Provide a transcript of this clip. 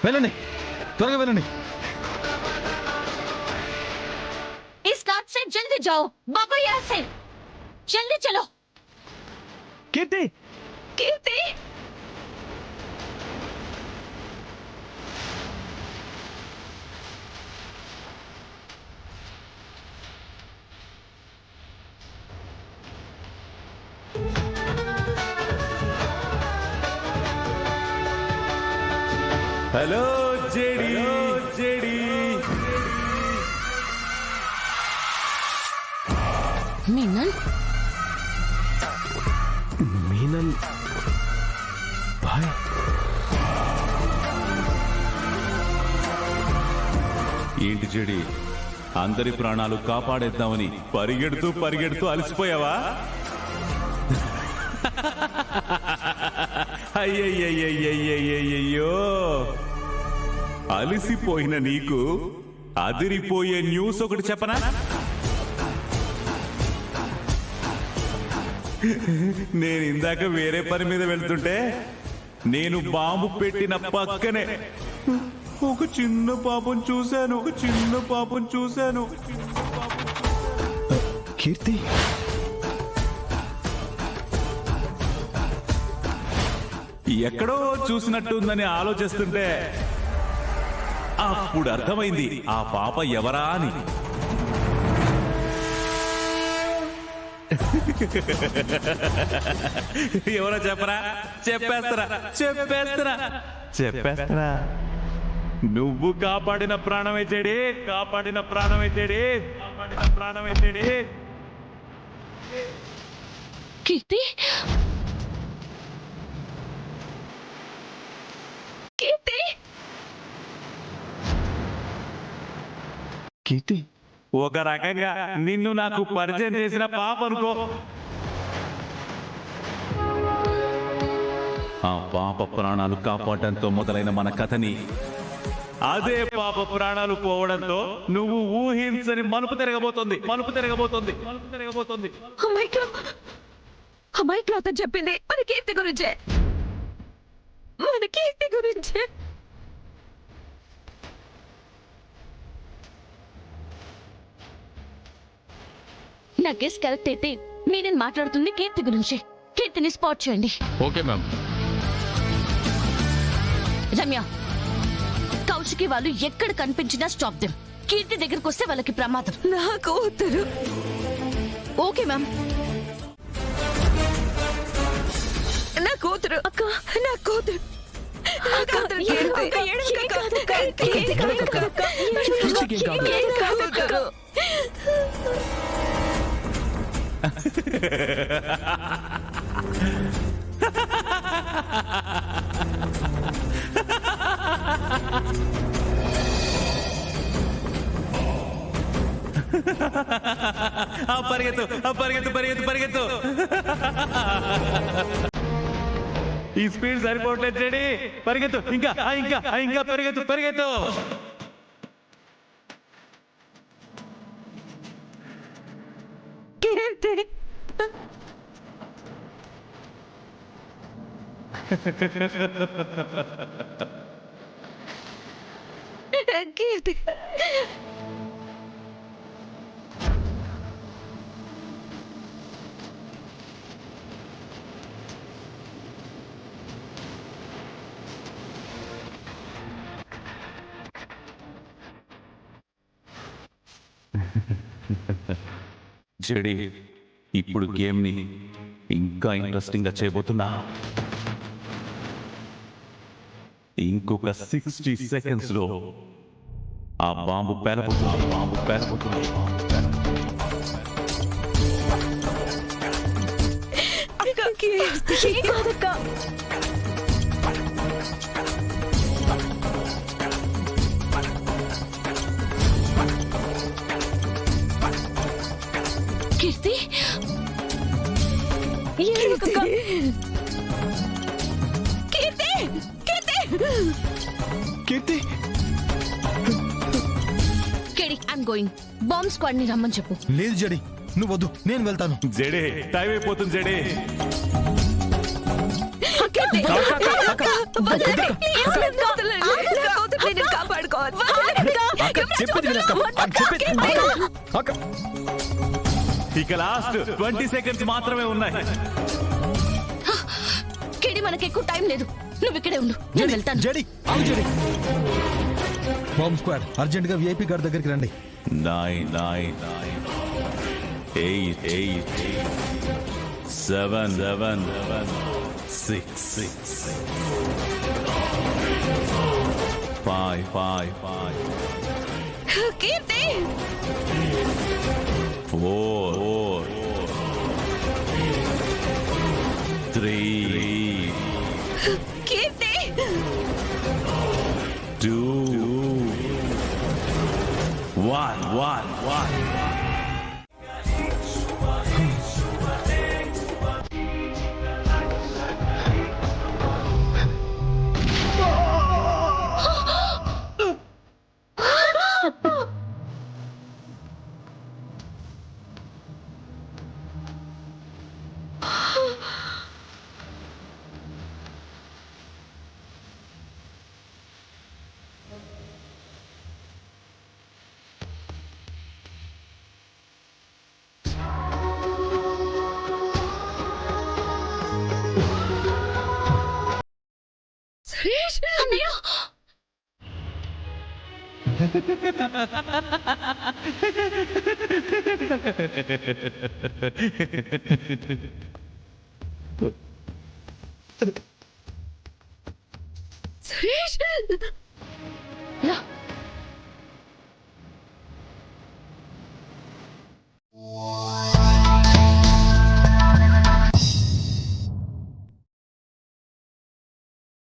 వెళ్ళండి, త్వరగా వెళ్ళండి. इस कार से जल्दी जाओ बाबा, यहाँ से जल्दी चलो. కీర్తి, कीर्ति, హలో జేడి, జేడి. मीनन మీనన్ భాయ్. ఏంటి జేడి, అందరి ప్రాణాలు కాపాడేద్దామని పరిగెడుతూ పరిగెడుతూ అలసిపోయావా? అయ్యయ్యయ్యయ్యయ్యయ్యో, అలసిపోయిన నీకు అదిరిపోయే న్యూస్ ఒకటి చెప్పనా? నేను ఇందాక వేరే పని మీద వెళ్తుంటే నేను బాంబు పెట్టిన పక్కనే ఒక చిన్న పాపం చూశాను, ఒక చిన్న పాపం చూశాను. కీర్తి, ఎక్కడో చూసినట్టుందని ఆలోచిస్తుంటే అప్పుడు అర్థమైంది ఆ పాప ఎవరా అని. ఎవరో చెప్పరా? చెప్పేస్తారా? చెప్పేస్తారా? చెప్పేస్తారా? నువ్వు కాపాడిన ప్రాణమైతేడే, కాపాడిన ప్రాణమైతేడే, కాపాడిన ప్రాణమైతేడే. कीर्ति, कीर्ति, కీర్తి. ఒక రకంగా నిన్ను నాకు పరిచయం చేసిన పాప అనుకో. ఆ పాప ప్రాణాలు కాపాడటంతో మొదలైన మన కథని అదే పాప ప్రాణాలు పోవడంతో నువ్వు ఊహించని మలుపు తిరగబోతోంది, మలుపు తిరగబోతోంది, మలుపు తిరగబోతోంది. అమ్మాయికి అతను చెప్పింది మన కీర్తి గురించే, మన కీర్తి గురించే. నా గెస్ కరెక్ట్ అయితే మీరేం మాట్లాడుతుంది కీర్తి గురించి. కీర్తిని స్పాట్ చేయండి. Okay ma'am. రమ్య, కౌశికి వాళ్ళు ఎక్కడ కనిపించినా స్టాప్ దెమ్. కీర్తి దగ్గరకు వస్తే వాళ్ళకి ప్రమాదం. నా కూతురు. Okay ma'am. నా కూతురు అక్క, నా కూతురు. పరిగెత్తు, పరిగెత్తు, పరిగెత్తు, పరిగెత్తు. ఈ స్పీడ్ సరిపోవట్లేదు చెడి. పరిగెత్తు, ఇంకా ఇంకా ఇంకా పరిగెత్తు, పరిగెత్తు. కీర్తి, కీర్తి. చెడి, ఇప్పుడు గేమ్ ని ఇంకా ఇంట్రెస్టింగ్ గా చేయబోతున్నా. ఇంకొక 60 సెకండ్స్ లో ఆ బాంబు పేలబోతుంది, బాంబు పేలబోతుంది. కీర్తి, కీర్తి, కీర్తి. కేడి, ఐఎమ్ గోయింగ్. బాంబ్ స్క్వాడ్ ని రమ్మని చెప్పు. లేదు జడి, నువ్వు వద్దు, నేను వెళ్తాను. జడే, టైం అయిపోతుంది జడే. వదలండి, ప్లీజ్. చెప్పేది వినక్క. అక్క. ఇక లాస్ట్ 20 సెకండ్స్ మాత్రమే ఉన్నాయి. కిడి మనకి ఎక్కువ టైం లేదు, నువ్వు ఇక్కడే ఉండు, నేను వెళ్తాను. జడి ఆగు జడి. బాంబ్ స్క్వాడ్ అర్జెంట్ గా విఐపి గారి దగ్గరికి రండి. 9 9 8 8 7 7 6 6 5 5 5 కీర్తి 4 3 కీర్తి 2 1 సురేష్ అన్నయ్య, సురేష్ రా.